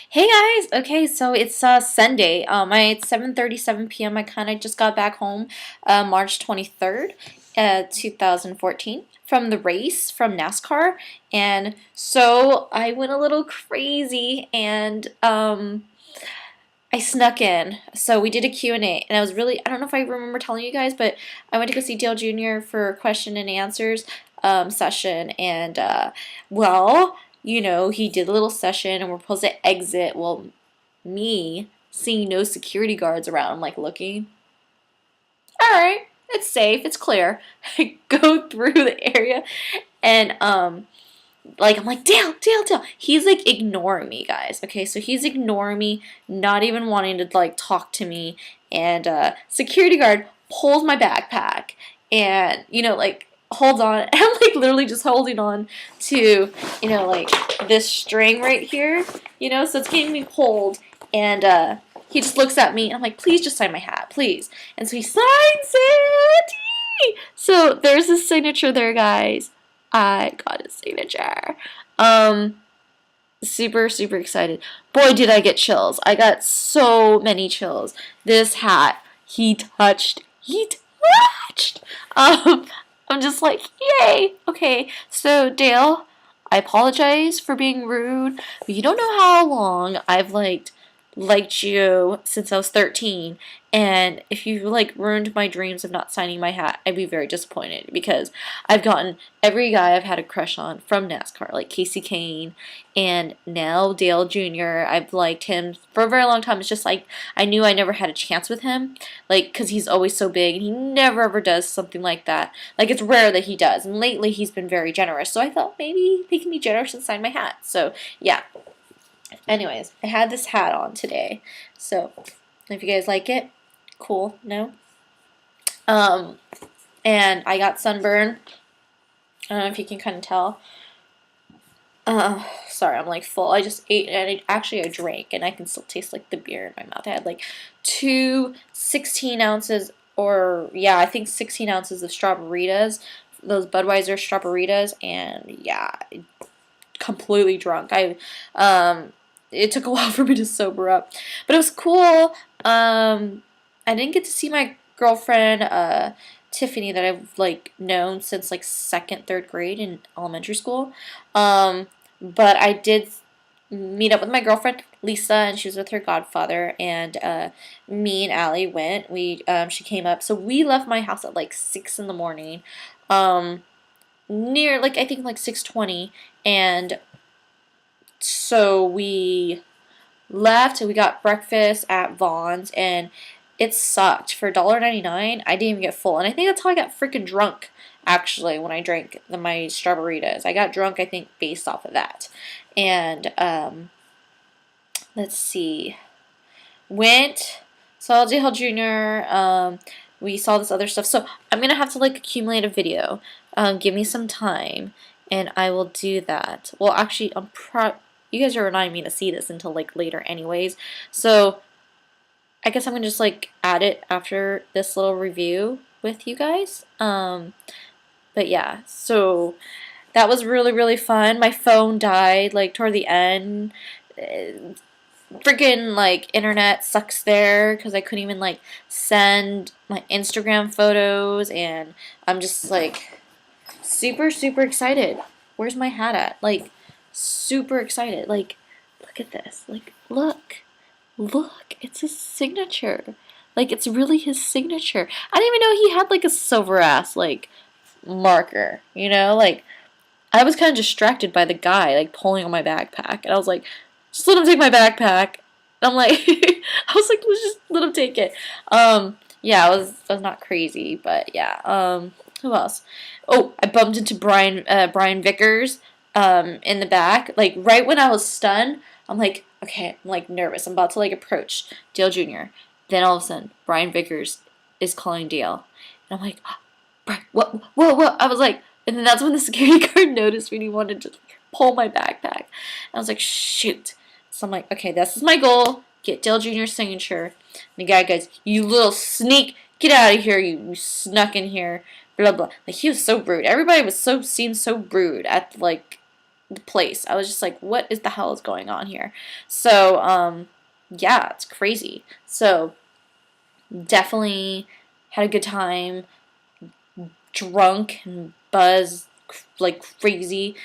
Hey guys, okay, so it's Sunday. It's 7:37 p.m. I kind of just got back home, March 23rd, 2014, from the race from NASCAR, and so I went a little crazy and I snuck in. So we did a Q&A, and I was really, I don't know if I remember telling you guys, but I went to go see Dale Jr. for a question and answers session, and well, he did a little session, and we're supposed to exit. Well, me seeing no security guards around, I'm like looking. All right, it's safe, it's clear. I go through the area, and like I'm like Dale. He's like ignoring me, guys. Okay, so he's ignoring me, not even wanting to like talk to me. And security guard pulls my backpack, and like holds on. And I'm like literally just holding on to like this string right here. So it's getting me pulled, and he just looks at me, and I'm like, please just sign my hat, please. And so he signs it. So there's his signature there, guys. I got his signature. Um, super excited. Boy, did I get chills. I got so many chills. This hat, he touched. He touched. I'm just like, yay. Okay, so Dale, I apologize for being rude, but you don't know how long I've liked you since I was 13, and if you ruined my dreams of not signing my hat, I'd be very disappointed because I've gotten every guy I've had a crush on from NASCAR, like Casey Kane and now Dale Jr. I've liked him for a very long time. It's just like I knew I never had a chance with him, because he's always so big and he never ever does something like that. Like, it's rare that he does, and lately he's been very generous, so I thought maybe he can be generous and sign my hat. So yeah. Anyways, I had this hat on today, so if you guys like it, cool. No, um, and I got sunburn. I don't know if you can kind of tell. Sorry, I'm like full. I just ate, and I drank, and I can still taste like the beer in my mouth. I had like two 16 ounces, or yeah, I think 16 ounces of strawberries, those Budweiser strawberries, and yeah, completely drunk. It took a while for me to sober up, but it was cool. I didn't get to see my girlfriend, Tiffany, that I've known since second, third grade in elementary school. But I did meet up with my girlfriend Lisa, and she was with her godfather, and me and Allie went. She came up, so we left my house at 6 in the morning, near I think 6:20, and so we left and we got breakfast at Vaughn's, and it sucked. For $1.99, I didn't even get full. And I think that's how I got freaking drunk, actually, when I drank my strawberries. I got drunk, I think, based off of that. And, let's see. Saw Dale Jr., we saw this other stuff. So I'm going to have to, accumulate a video. Give me some time, and I will do that. Well, actually, you guys are not me to see this until later anyways, so I guess I'm gonna just add it after this little review with you guys. But yeah, so that was really fun. My phone died toward the end. Freaking internet sucks there because I couldn't even send my Instagram photos, and I'm just super excited. Where's my hat at? Super excited. Look at this. Look, it's his signature. It's really his signature. I didn't even know he had a silver ass marker, I was kind of distracted by the guy pulling on my backpack, and I was like, just let him take my backpack. And I'm like, I was like, let's just let him take it. Yeah, I was not crazy, but yeah. Who else? Oh, I bumped into Brian Vickers in the back. Right when I was stunned, I'm like, okay, I'm nervous. I'm about to approach Dale Jr. Then all of a sudden, Brian Vickers is calling Dale. And I'm like, oh, Brian, what? Whoa. I was like, and then that's when the security guard noticed me, and he wanted to pull my backpack. And I was like, shoot. So I'm like, okay, this is my goal. Get Dale Jr.'s signature. And the guy goes, you little sneak, get out of here, you snuck in here. Blah blah. He was so rude. Everybody seemed so rude at the place. I was just like, what is the hell is going on here? So, yeah, it's crazy. So, definitely had a good time, drunk and buzzed like crazy.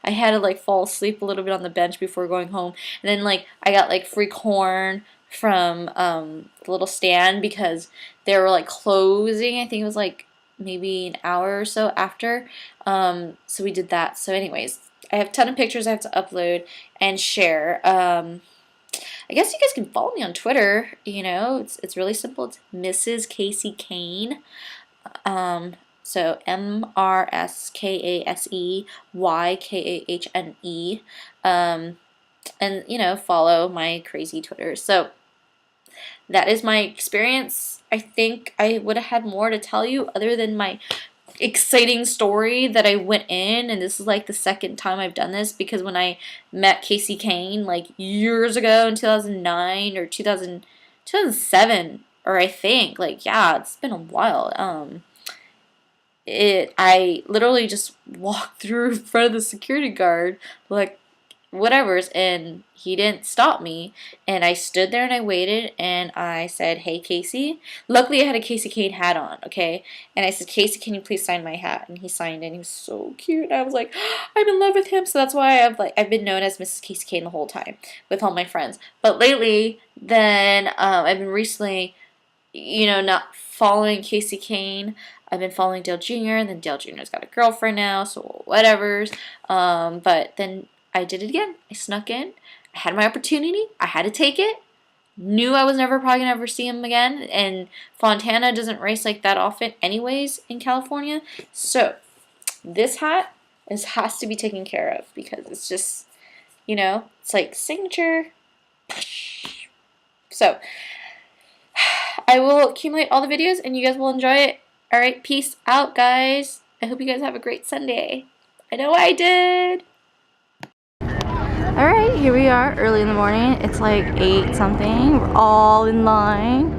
I had to like fall asleep a little bit on the bench before going home, and then like I got like free corn from the little stand because they were like closing. I think it was like maybe an hour or so after. So we did that. So anyways, I have a ton of pictures I have to upload and share. I guess you guys can follow me on Twitter. You know, it's really simple. It's Mrs. Casey Kane. So MRSKASEYKAHNE. And you know, follow my crazy Twitter. So that is my experience. I think I would have had more to tell you other than my exciting story that I went in, and this is like the second time I've done this, because when I met Casey Kane like years ago in 2009 or 2007, or I think, like, yeah, it's been a while. I literally just walked through in front of the security guard like whatever's, and he didn't stop me, and I stood there and I waited, and I said, hey Casey. Luckily I had a Casey Kane hat on, okay, and I said, Casey, can you please sign my hat? And he signed it, and he was so cute, and I was like, I'm in love with him. So that's why I've been known as Mrs. Casey Kane the whole time with all my friends. But lately then I've been recently, you know, not following Casey Kane. I've been following Dale Jr., and then Dale Jr.'s got a girlfriend now, so whatever's. But then I did it again. I snuck in. I had my opportunity. I had to take it. Knew I was never probably going to ever see him again. And Fontana doesn't race like that often anyways in California. So this hat has to be taken care of because it's just, you know, it's like signature. So I will accumulate all the videos and you guys will enjoy it. All right, peace out, guys. I hope you guys have a great Sunday. I know I did. Alright, here we are early in the morning. It's like 8 something. We're all in line,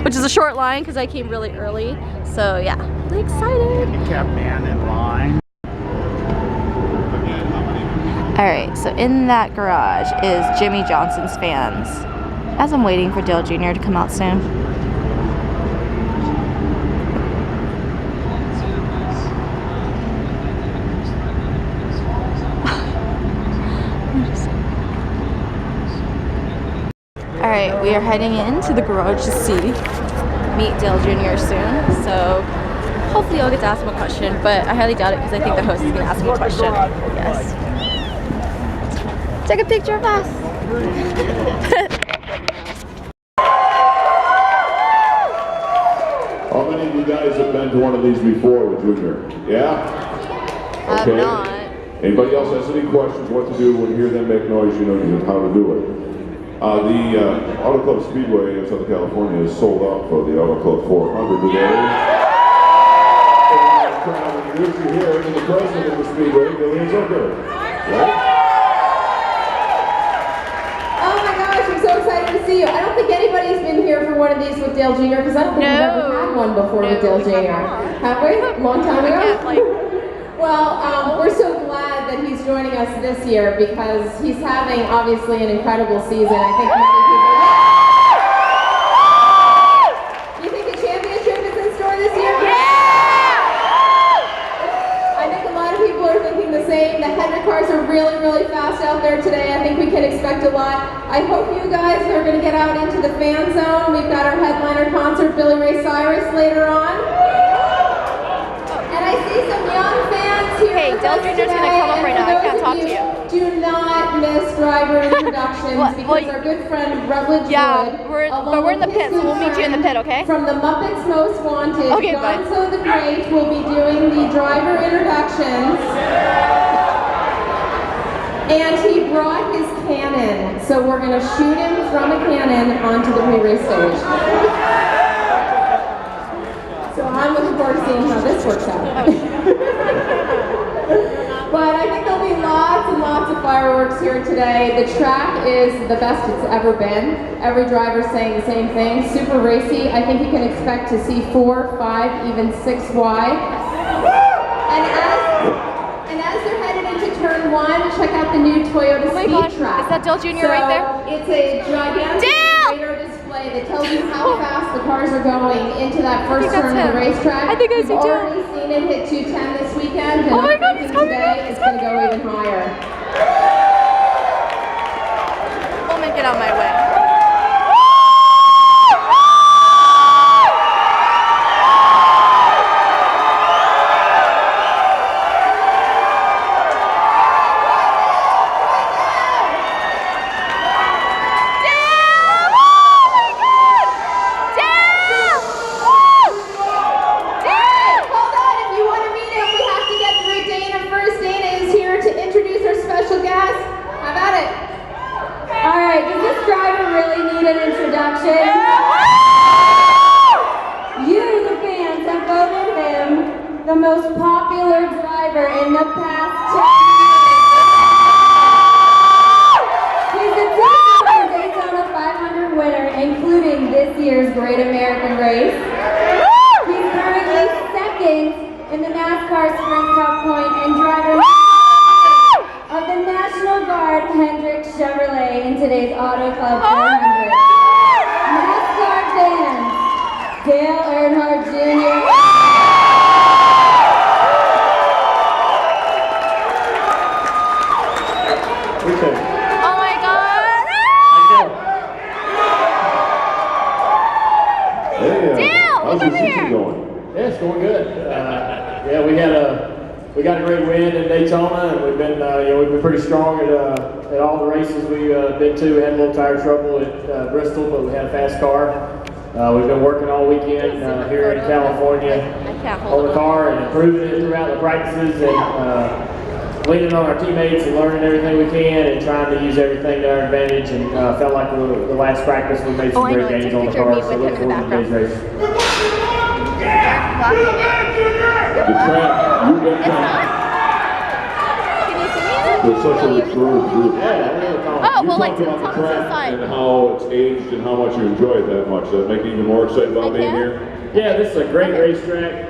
which is a short line because I came really early. So yeah, really excited. Handicapped man in line. Alright, so in that garage is Jimmy Johnson's fans. As I'm waiting for Dale Jr. to come out soon. Alright, we are heading into the garage to meet Dale Jr. soon, so hopefully I'll get to ask him a question, but I highly doubt it because I think the host is going to ask me a question. Yes. Take a picture of us! How many of you guys have been to one of these before with Junior? Yeah? I have not. Anybody else has any questions what to do when you hear them make noise, you know how to do it. The Auto Club Speedway in Southern California is sold out for the Auto Club 400 today. And I'm proud to introduce you here to the president of the Speedway, Billy Ray Cyrus. Right? Oh my gosh, I'm so excited to see you. I don't think anybody's been here for one of these with Dale Jr. because I don't think we've ever had one before with Dale Jr. Have we? Long time ago? Well, we're so glad that he's joining us this year because he's having, obviously, an incredible season. I think many people... You think the championship is in store this year? Yeah! I think a lot of people are thinking the same. The Hendrick cars are really, really fast out there today. I think we can expect a lot. I hope you guys are going to get out into the fan zone. We've got our headliner concert, Billy Ray Cyrus, later on. And I see some young fans here. Hey, Dale Jr.'s going to come up right now. I can't talk to you. Do not miss driver introductions because our good friend Rutledge Wood, we're in the pit, so we'll meet you in the pit, okay? From the Muppets Most Wanted, okay, Gonzo the Great will be doing the driver introductions. And he brought his cannon, so we're going to shoot him from a cannon onto the pre-race stage. So I'm looking forward to seeing how this works out. But I think there'll be lots and lots of fireworks here today. The track is the best it's ever been. Every driver's saying the same thing. Super racy. I think you can expect to see 4, 5, even 6 wide. And as they're headed into turn turn 1, check out the new Toyota Speed Track. Is that Dale Jr. right there? It's a gigantic Dale! radar display that tells you how fast the cars are going into that first turn of the racetrack. I think I see We've Dale. already seen it hit 210 this weekend, and Oh my God, he's coming today up, he's it's going to coming go up. even higher. Woman, get out my way. Hold on, if you want to meet him, we have to get through Dana first. Dana is here to introduce our special guest. How about it? All right, does this driver really need an introduction? You, the fans, have voted him the most popular driver in the past 10 years. He's a two-time Daytona 500 winner, including this year's Great American Race. He's currently second in the NASCAR Sprint Cup point and driver of the National Guard Hendrick Chevrolet in today's Auto Club 400. NASCAR fans, Dale Earnhardt Jr. Oh my God! Hey, Dale, how's look your over season here. going? Yeah, it's going good. Yeah, we got a great win in Daytona, and we've been pretty strong at all the races we've been to. We had a little tire trouble at Bristol, but we had a fast car. We've been working all weekend here in California on the car and improving it throughout the practices and leaning on our teammates and learning everything we can and trying to use everything to our advantage. And felt like the last practice we made some great gains on the car. So look forward to today's race. The track, you've been with such a reserved group. Oh, You well, like, talked about tell the us track inside. and how it's aged and how much you enjoy it that much. Does that make you even more excited about being here? Yeah, this is a great racetrack.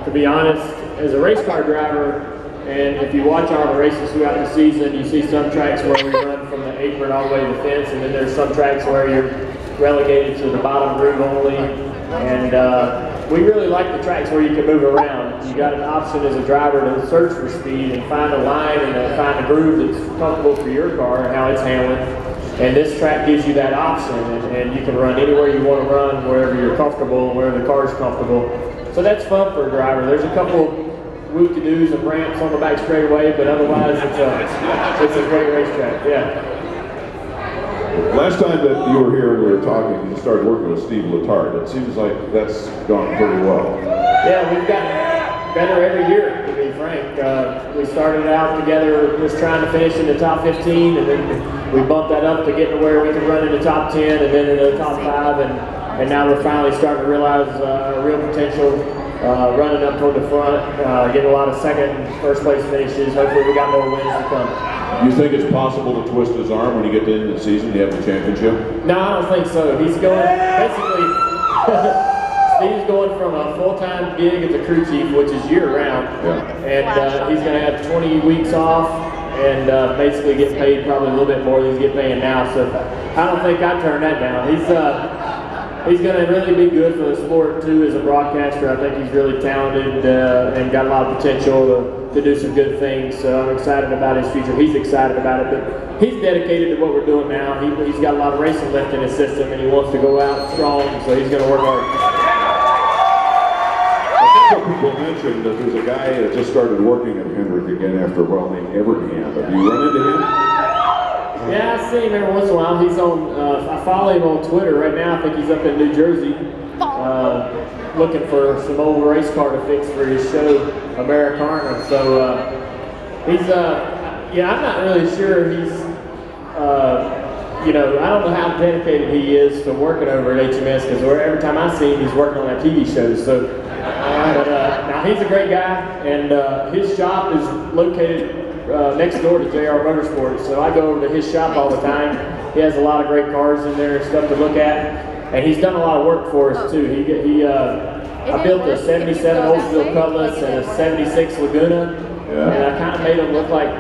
To be honest, as a race car driver, and if you watch all the races throughout the season, you see some tracks where we run from the apron all the way to the fence, and then there's some tracks where you're relegated to the bottom groove only. And we really like the tracks where you can move around. You got an option as a driver to search for speed and find a line and find a groove that's comfortable for your car and how it's handling. And this track gives you that option, and you can run anywhere you want to run, wherever you're comfortable and wherever the car's comfortable. So that's fun for a driver. There's a couple whoop-de-doos and ramps on the back straightaway, but otherwise it's a great racetrack. Yeah. Last time that you were here and we were talking, you started working with Steve Letarte. It seems like that's gone pretty well. Yeah, we've gotten better every year, to be frank. We started out together just trying to finish in the top 15, and then we bumped that up to get to where we could run in the top 10 and then in the top 5, and now we're finally starting to realize our real potential, running up toward the front, getting a lot of second and first place finishes. Hopefully we got more wins to come. You think it's possible to twist his arm when you get to the end of the season, you have the championship? No, I don't think so. He's going, basically, Steve's going from a full-time gig as a crew chief, which is year-round, and he's going to have 20 weeks off and basically get paid probably a little bit more than he's getting paid now. So I don't think I'd turn that down. He's going to really be good for the sport too as a broadcaster. I think he's really talented and got a lot of potential to do some good things. So I'm excited about his future. He's excited about it, but he's dedicated to what we're doing now. He's got a lot of racing left in his system, and he wants to go out strong. So he's going to work hard. A couple people mentioned that there's a guy that just started working at Hendrick again after a while named Everingham. Have you run into him? Yeah, I see him every once in a while. He's on. I follow him on Twitter right now. I think he's up in New Jersey, looking for some old race car to fix for his show, Americana. So he's. Yeah, I'm not really sure. He's. I don't know how dedicated he is to working over at HMS because every time I see him, he's working on that TV show. So, now he's a great guy, and his shop is located next door to JR Motorsports, so I go over to his shop all the time. He has a lot of great cars in there and stuff to look at, and he's done a lot of work for us too. I built a 77 Oldsmobile Cutlass and a 76 Laguna, And I kind of made them look like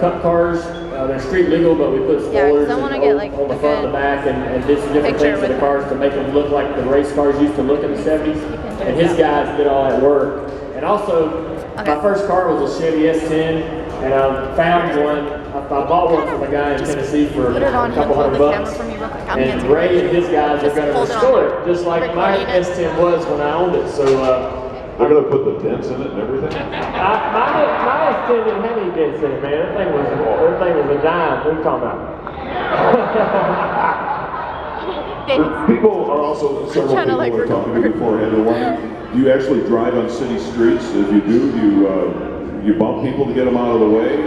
cup cars. They're street legal, but we put spoilers on the front and the back and did some different things to the cars to make them look like the race cars used to look in the 70s. And his guys did all that work. And also, my first car was a Chevy S10, and I found one. I bought one from a guy in Tennessee for a couple $100. And Ray and his guys are going to restore it, just like my S10 was when I owned it. So they're going to put the dents in it and everything? my S10 didn't have any dents in it, man. Everything was a dime. What are you talking about? People are also, several people are talking to me beforehand and wondering, do you actually drive on city streets? If you do you bump people to get them out of the way?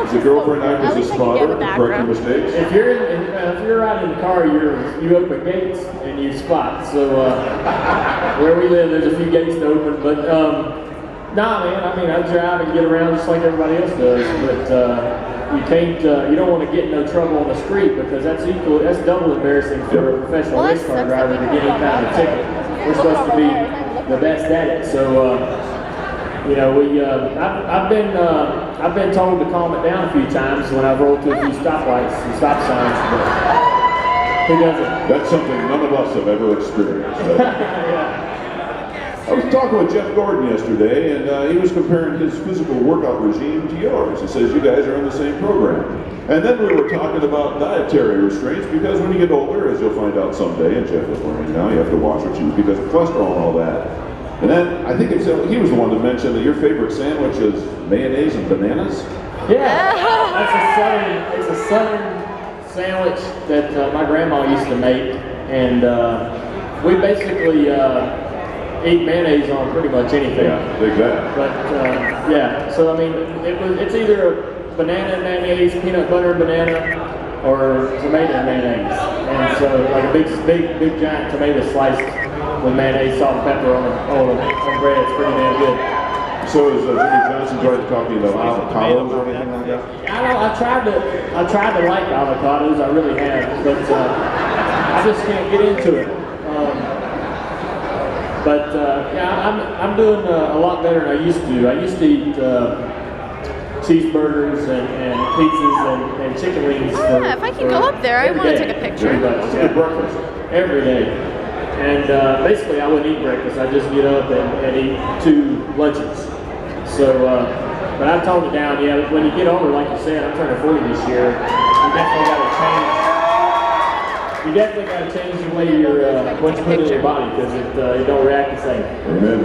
Is your girlfriend act as a spotter to correct your mistakes? If you're riding in the car, you open gates and you spot. So where we live, there's a few gates to open, but nah, man. I mean, I drive and get around just like everybody else does, but you can't. You don't want to get in no trouble on the street because that's double embarrassing for a professional race car driver to get any kind of ticket. We're supposed to be the best at it, so. You know, I've been told to calm it down a few times when I've rolled through a few stoplights and stop signs, but who doesn't? That's something none of us have ever experienced. I was talking with Jeff Gordon yesterday, and he was comparing his physical workout regime to yours. He says you guys are on the same program. And then we were talking about dietary restraints, because when you get older, as you'll find out someday, and Jeff is learning now, you have to watch what you eat because of cholesterol and all that. And then I think he was the one that mentioned that your favorite sandwich is mayonnaise and bananas. Yeah, it's a southern sandwich that my grandma used to make, and we basically eat mayonnaise on pretty much anything. Yeah, exactly. But yeah, so I mean, it's either a banana and mayonnaise, peanut butter and banana, or tomato and mayonnaise. And so like a big giant tomato sliced with mayonnaise, salt and pepper on bread. It's pretty damn good. So is Jimmy Johnson talking about avocados or anything like that? I tried to like avocados, I really have, but I just can't get into it. Yeah, I'm doing a lot better than I used to. I used to eat cheeseburgers and pizzas and chicken wings. If I can go up there, I want to take a picture. Yeah, breakfast every day. And basically, I wouldn't eat breakfast. I just get up and eat 2 lunches. So, but I've toned it down. Yeah, when you get older, like you said, I'm turning 40 this year. You definitely got to change. You definitely got to change the way what you put in your body, because it don't react the same. Amen.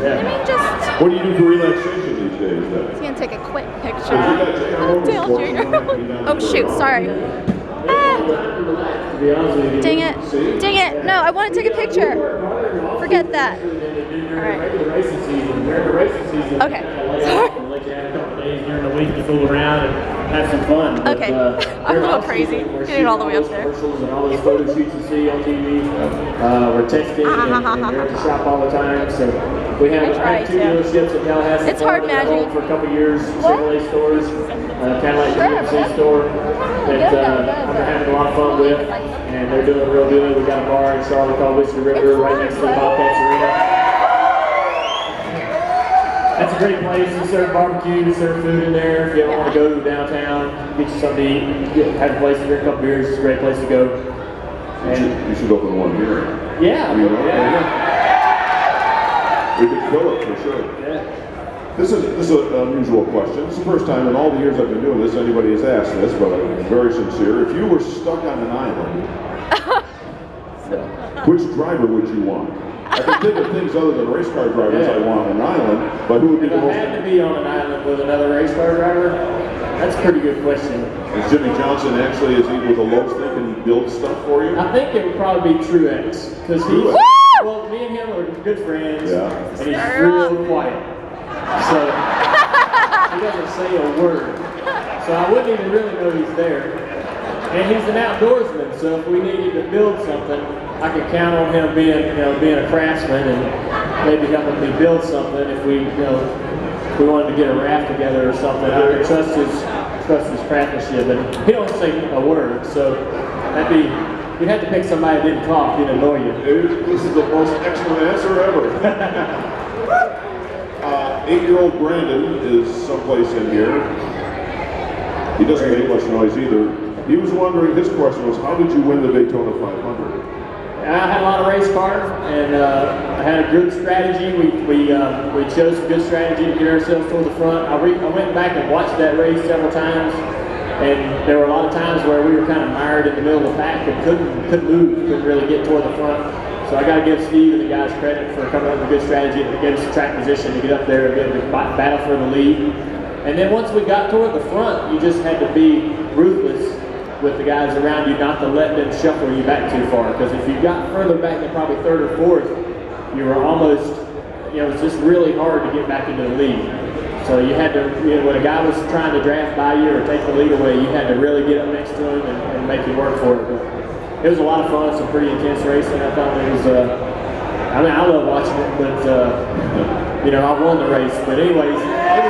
Yeah. What do you do for relaxation these days, then? He's gonna take a quick picture. Dale Jr. Oh shoot! Sorry. Dang it! Dang it! No, I want to take a picture. Forget that. Alright. Okay. Sorry. Let you have a couple days during the week to fool around and have some fun. Okay. I'm a little crazy. Getting all the way up there. And all those photo shoots you see on TV. We're texting and we're at the shop all the time. So we have 2 dealerships at Tallahassee. It's hard magic. For a couple years, Chevrolet stores, kind of like the GMC store that I'm having a lot of fun with, and they're doing real good. We got a bar in Charlotte called Whiskey River right next to the Bobcats Arena. That's a great place. We serve barbecue, we serve food in there. If you ever want to go downtown, get you something to eat, have a place to drink a couple beers, it's a great place to go. And you should open one here. Yeah. We could fill it for sure. Yeah. This is an unusual question. This is the first time in all the years I've been doing this anybody has asked this, but I'm very sincere. If you were stuck on an island, which driver would you want? I can think of things other than race car drivers I want on an island, but who would be the most? If I had to be on an island with another race car driver, that's a pretty good question. Is Jimmy Johnson actually, is he with a low stick and he builds stuff for you? I think it would probably be Truex, because well, me and him are good friends, and he's real quiet. So he doesn't say a word. So I wouldn't even really know he's there. And he's an outdoorsman, so if we needed to build something, I could count on him being a craftsman and maybe helping me build something if we wanted to get a raft together or something. I could trust his craftsmanship, and he don't say a word, so you'd have to pick somebody that didn't talk, didn't annoy you. This is the most excellent answer ever. 8-year-old Brandon is someplace in here. He doesn't make much noise either. He was wondering, his question was, how did you win the Daytona 500? I had a lot of race cars, and I had a good strategy. We chose a good strategy to get ourselves toward the front. I went back and watched that race several times, and there were a lot of times where we were kind of mired in the middle of the pack and couldn't move, couldn't really get toward the front. So I got to give Steve and the guys credit for coming up with a good strategy that gave us a track position to get up there and be able to battle for the lead. And then once we got toward the front, you just had to be ruthless with the guys around you, not to let them shuffle you back too far. Because if you got further back than probably third or fourth, you were almost, it was just really hard to get back into the lead. So you had to, when a guy was trying to draft by you or take the lead away, you had to really get up next to him and make him work for it. But it was a lot of fun, some pretty intense racing. I thought it was, I love watching it, but, I won the race. But anyways, it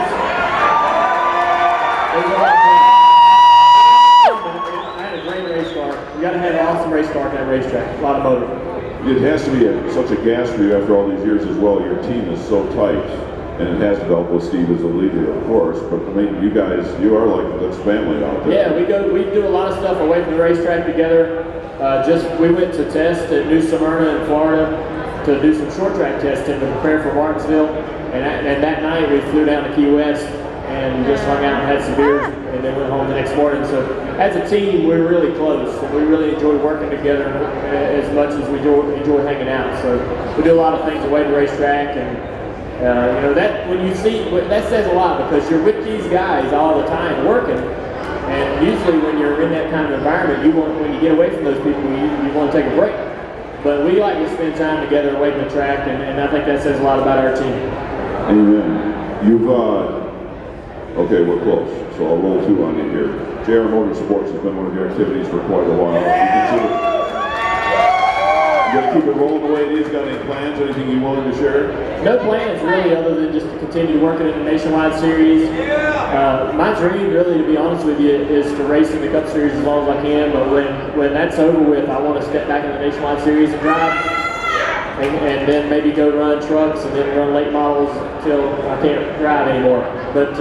was a lot of fun. I had a great race car. You got to have an awesome race car at that racetrack. A lot of motor. It has to be such a gas for you after all these years as well. Your team is so tight, and it has developed with Steve as a leader, of course. But I mean, you guys, you are like this family out there. Yeah, we do a lot of stuff away from the racetrack together. We went to test at New Smyrna in Florida to do some short track testing to prepare for Martinsville. And that night we flew down to Key West and just hung out and had some beers, and then went home the next morning. So as a team, we're really close, and we really enjoy working together as much as we enjoy hanging out. So we do a lot of things away from the racetrack, and that when you see, that says a lot, because you're with these guys all the time working, and usually when you're in that kind of environment, when you get away from those people, you want to take a break. But we like to spend time together away from the track, and I think that says a lot about our team. Amen. Okay, we're close, so I'll roll two on you here. JR Motorsports has been one of your activities for quite a while. You got to keep it rolling the way it is. Got any plans, anything you willing to share? No plans, really, other than just to continue working in the Nationwide Series. My dream, really, to be honest with you, is to race in the Cup Series as long as I can, but when that's over with, I want to step back in the Nationwide Series and drive. And then maybe go run trucks and then run late models until I can't drive anymore. But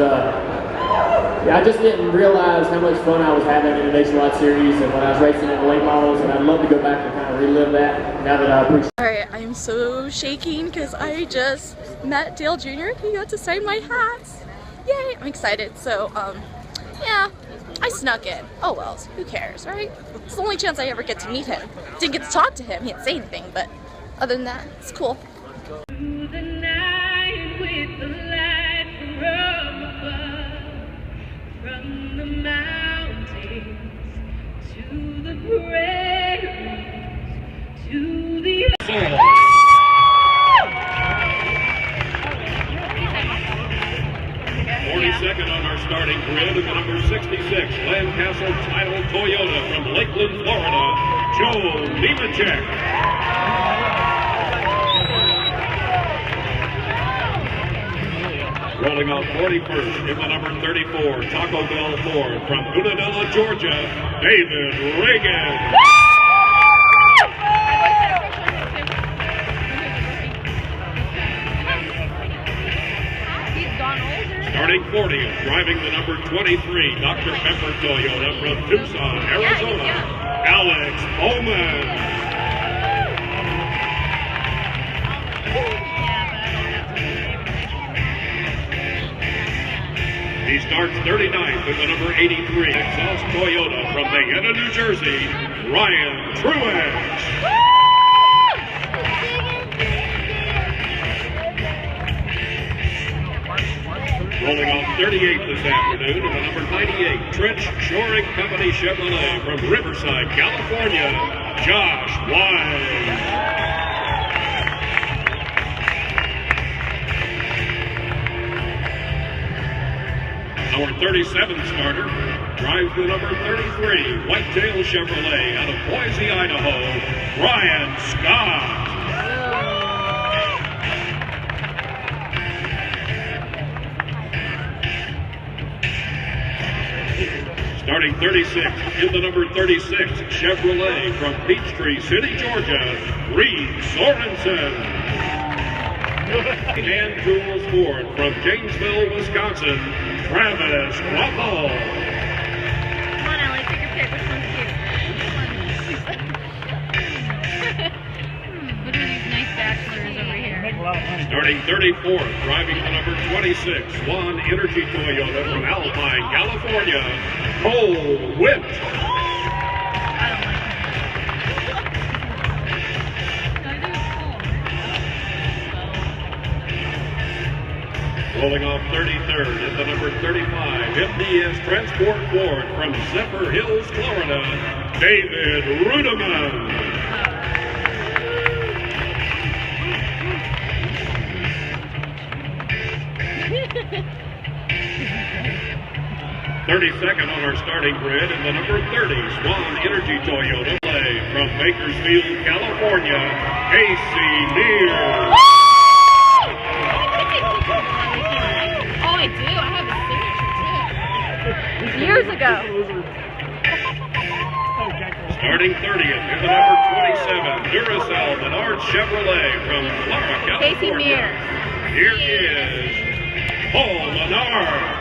I just didn't realize how much fun I was having in the Nationwide Series and when I was racing in the late models, and I'd love to go back and kind of relive that now that I appreciate it. Alright, I'm so shaking because I just met Dale Jr. He got to sign my hats. Yay! I'm excited. So, yeah, I snuck in. Oh well, who cares, right? It's the only chance I ever get to meet him. Didn't get to talk to him, he didn't say anything, but other than that, it's cool. Through the night with the light from above, from the mountains to the prairies, to the 42nd on our starting grid is the number 66 Lancaster Title Toyota from Lakeland, Florida, Joe Nemechek. Rolling off 41st in the number 34 Taco Bell Ford from Unadilla, Georgia, David Reagan. Starting 40th, driving the number 23 Dr. Pepper Toyota from Tucson, Arizona, Alex Bowman. He starts 39th with the number 83 Exhaust Toyota from Vienna, New Jersey, Ryan Truex. Rolling off 38th this afternoon in the number 98 Trench Shoring Company Chevrolet from Riverside, California, Josh Wise. Our 37th starter drives the number 33 Whitetail Chevrolet out of Boise, Idaho, Brian Scott. Starting 36th in the number 36 Chevrolet from Peachtree City, Georgia, Reed Sorensen. And Jules Ford from Janesville, Wisconsin, Travis Waffle. Come on, Ellie, take your pick. Which one's cute? Look at these nice bachelors over here. Starting 34th, driving the number 26, Swan Energy Toyota from Alpine, California, Cole Witt. I don't like him. Rolling off 33rd is the number 35, MDS Transport Ford from Zephyr Hills, Florida, David Rudeman. 32nd on our starting grid and the number 30, Swan Energy Toyota from Bakersfield, California, Casey Neer. Oh, I do. I have his signature too. Years ago. Starting 30th is the number 27, Duracell Menard Chevrolet from Florida, California. Casey Neer. Here is Paul Menard.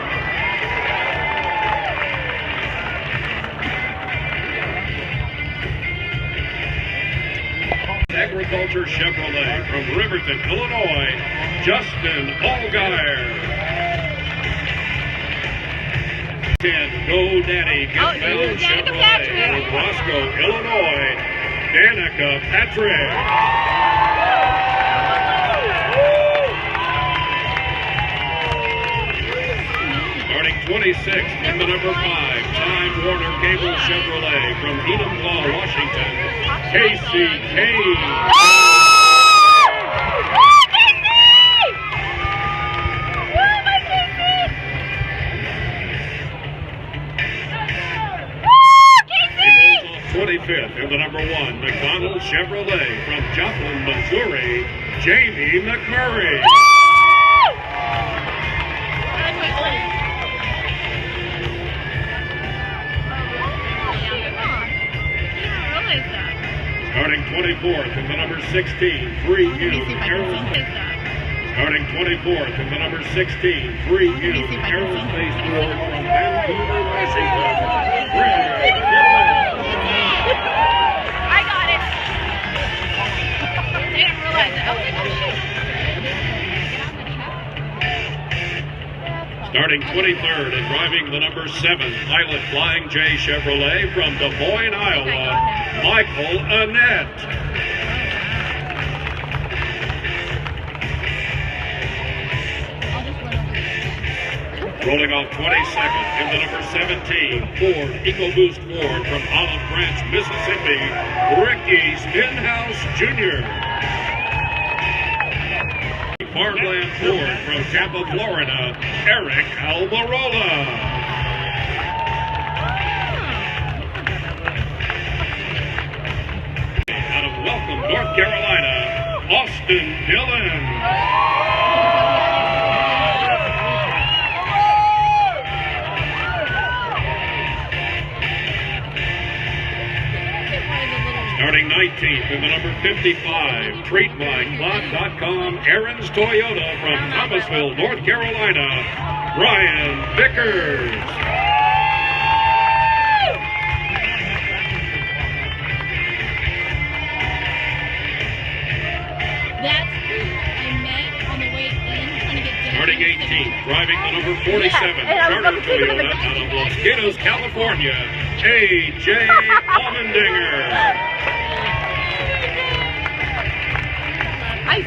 Agriculture Chevrolet from Riverton, Illinois, Justin Allgaier. 10, Go Daddy, Campbell Chevrolet from Roscoe, Illinois, Danica Patrick. Starting 26th in the number 5, Time Warner Cable Chevrolet from Enumclaw, Washington, Casey Kane. He rolls off 25th in the number 1, McDonald Chevrolet from Joplin, Missouri, Jamie McMurray. Starting 24th in the number 16, 3U, Aerospace. Starting 24th in the number 16, 3U, Aerospace Ford from Vancouver, Washington, Greg Gillis. I got it. I didn't realize it. I was like, oh shit. Starting 23rd and driving the number 7, Pilot Flying J Chevrolet from Des Moines, Iowa, Michael Annette. Rolling off 22nd in the number 17, Ford EcoBoost Ford from Olive Branch, Mississippi, Ricky Stenhouse Jr. Farmland Ford from Tampa, Florida, Eric Almirola. Out of Welcome, North Carolina, Austin Dillon. Starting 19th in the number 55, TreatMyClock.com, Aaron's Toyota from Thomasville, North Carolina, Brian Vickers. That's who I met on the way in, trying to get dinner. Starting 18th, driving the number 47, Charter Toyota out of Los Gatos, California, A.J. Almendinger. I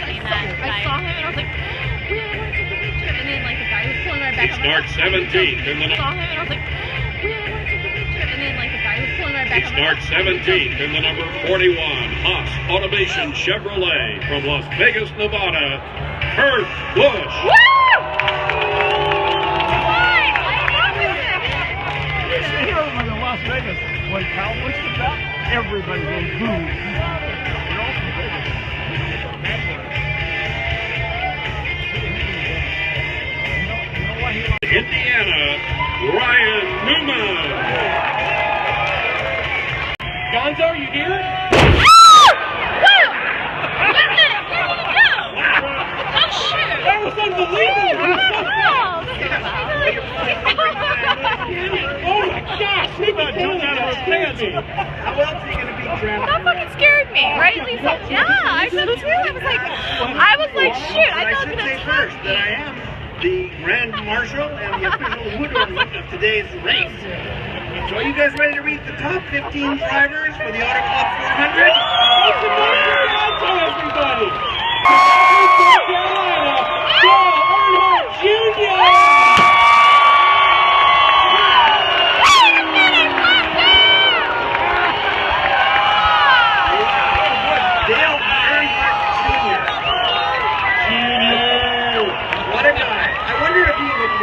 saw him and I was like, wait, I want to take a picture. And then like the guy was pulling right back. He starts 17th in the I saw him and I was like, wait, I want to take a picture. And then like the guy was pulling right back. He starts 17th in the number 41, Haas Automation Chevrolet from Las Vegas, Nevada, Kurt Busch. Woo! In Las Vegas, when Cowboys come out, everybody goes boom. They're all from Vegas. Indiana, Ryan Newman. Gonzo, you hear it? Where did it go? Oh unbelievable. Oh my gosh, he was doing that on stage. How else are you going to beat Travis? That fucking scared me, right, Lisa? Yeah, I did too. I was like, shoot, I thought should say first that I am the Grand Marshal and the official wood ornament of today's race. So are you guys ready to read the top 15 drivers for the Auto Club 400? Make some noise for everybody. North Carolina, Dale Earnhardt Jr. Dale Earnhardt Jr. What a guy. I wonder if he would,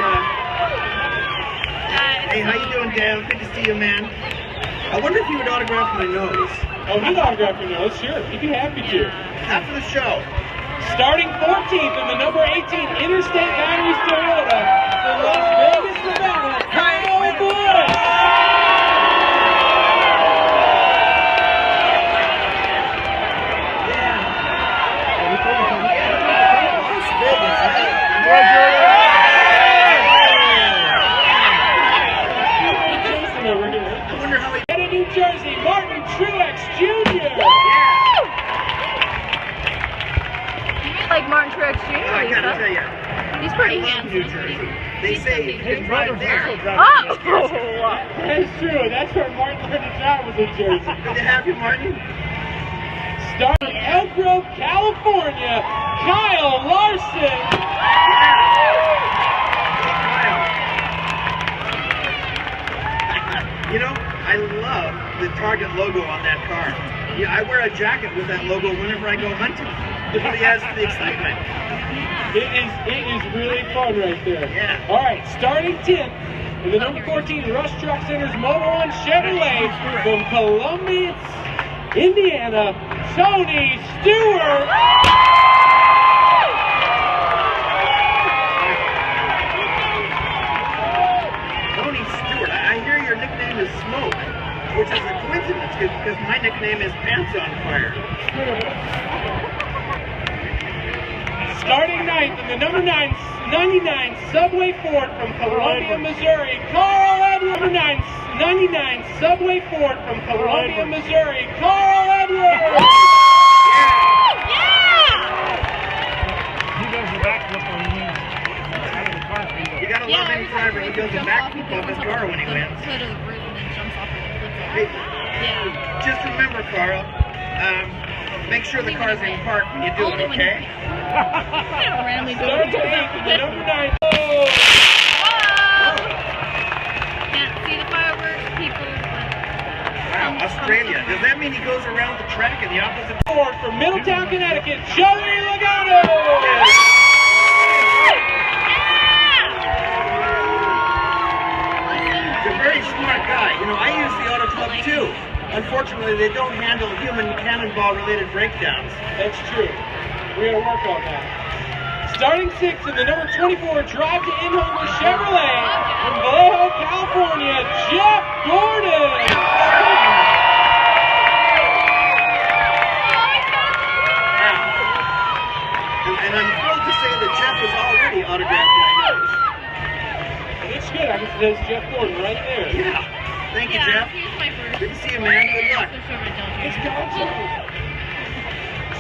hey, how you doing, Dale? Good to see you, man. I wonder if he would autograph my nose. Oh, he'd autograph your nose, sure. He'd be happy to. After the show. Starting 14th in the number 18 Interstate Batteries Toyota for Las Vegas, Nevada, Kyle Busch. New Jersey, Martin Truex Jr. Like Martin Truex Jr. I gotta tell you, He's pretty I love handsome. New Jersey. They say you can drive there. Oh! That's true. That's where Martin learned to drive, was in Jersey. Good to have you, Martin. Starting Elk Grove, California, Kyle Larson. You know, I love the Target logo on that car. Yeah, I wear a jacket with that logo whenever I go hunting. It really adds to the excitement. It is really fun right there. Yeah. All right, starting 10th in the number 14 Rush Truck Center's Motor One Chevrolet from Columbus, Indiana, Tony Stewart. Tony Stewart, I hear your nickname is Smoke, which is a coincidence because my nickname is Pants on Fire. Starting 9th in the number 99 Subway Ford from Columbia, Missouri, Carl Edwards. Number 99 Subway Ford from Columbia, Missouri, Carl Edwards. Yeah! He does the backflip when he wins. You gotta love any driver who does a backflip off his car when he wins. Hey, just remember, Carl, make sure the car's in park when you do it, okay? Randomly go Starting 8th in the number 9. Oh! Can't see the fireworks, people. Wow, Australia. Does that mean he goes around the track in the opposite? Ford from Middletown, Connecticut, Joey Logano. He's a very smart guy. You know, I use the Auto Club too. Unfortunately, they don't handle human cannonball-related breakdowns. That's true. We gotta work on that. Starting 6th in the number 24 Drive to In-Homer Chevrolet from Vallejo, California, Jeff Gordon. And I'm thrilled to say that Jeff has already autographed my nose. Looks good. I can see there's Jeff Gordon right there. Yeah. Thank you, Jeff. Good to see you, man. Good luck. It's gone.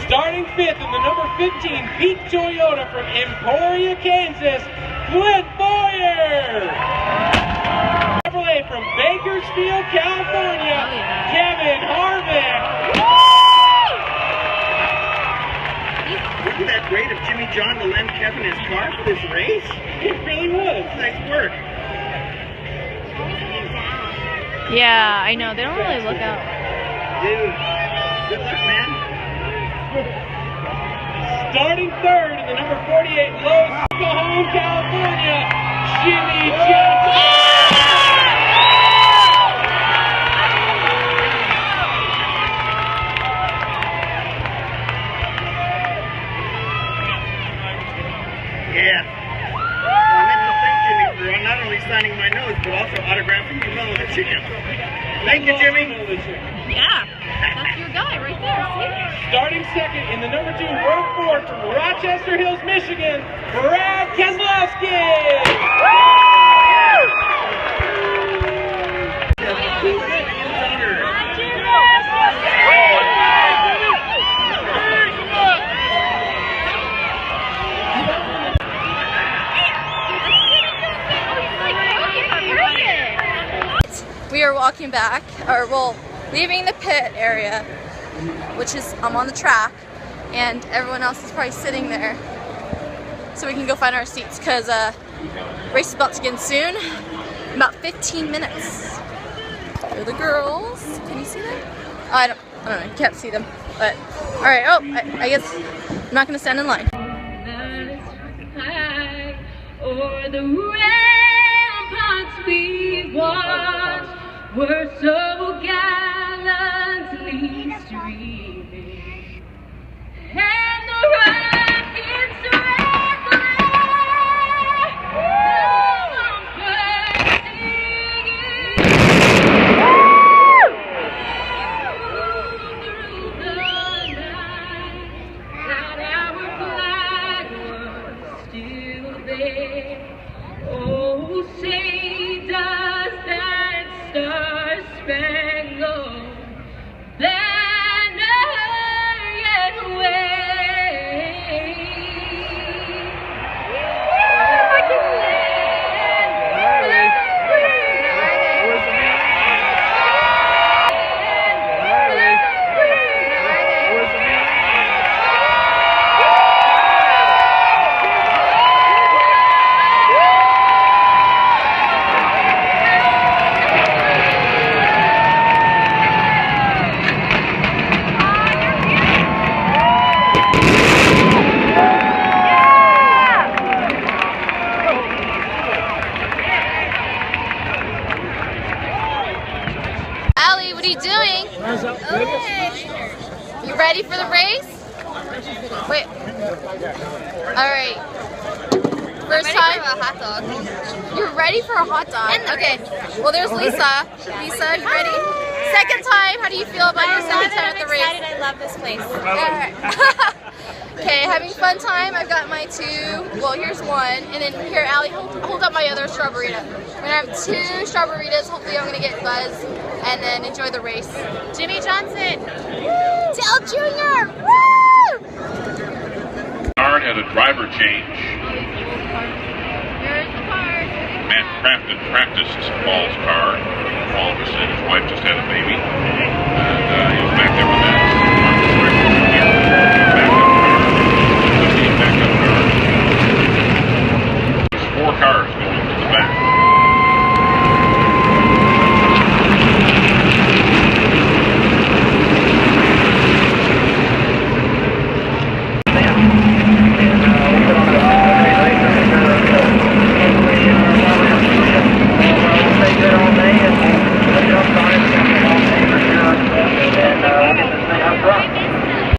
Starting 5th in the number 15 Pete Toyota from Emporia, Kansas, Clint Boyer. Chevrolet from Bakersfield, California, Kevin Harvick. Wasn't that great of Jimmy John to lend Kevin his car for this race? It really was. Nice work. Yeah, I know. They don't really look out. Dude, good luck, man. Starting 3rd in the number 48 Los Cajon, California, Jimmy Johnson. Yeah. Well, I meant to thank Jimmy for not only signing my nose, but also autographing Camilla the chicken. Thank you, Jimmy. Yeah. That's your guy right there, see? Starting second in the number 2 World 4 from Rochester Hills, Michigan, Brad Keselowski. We are walking back, or well, leaving the pit area, which is I'm on the track, and everyone else is probably sitting there, so we can go find our seats because race is about to begin soon. About 15 minutes. Here are the girls. Can you see them? Oh, I don't know. You can't see them. But all right. Oh, I guess I'm not gonna stand in line. Or the ramparts we watched were so gallantly streaming, and the rockets oh, say does that star-spangled banner yet wave? You ready for the race? Wait. Alright. First time? For a hot dog. You're ready for a hot dog? Okay. Well, there's Lisa. Lisa, you ready? Second time. How do you feel about your second time at the race? I love this place. Alright. Okay, having fun time. I've got my 2. Well, here's 1. And then here, Allie, hold up my other strawberryta. We're going to have 2 strawberrytas. Hopefully I'm going to get buzzed. And then enjoy the race. Jimmy Johnson. Dale Jr. Woo! Art had a driver change. Here's the car. Matt Crafton practiced Paul's car. Paul just said his wife just had a baby.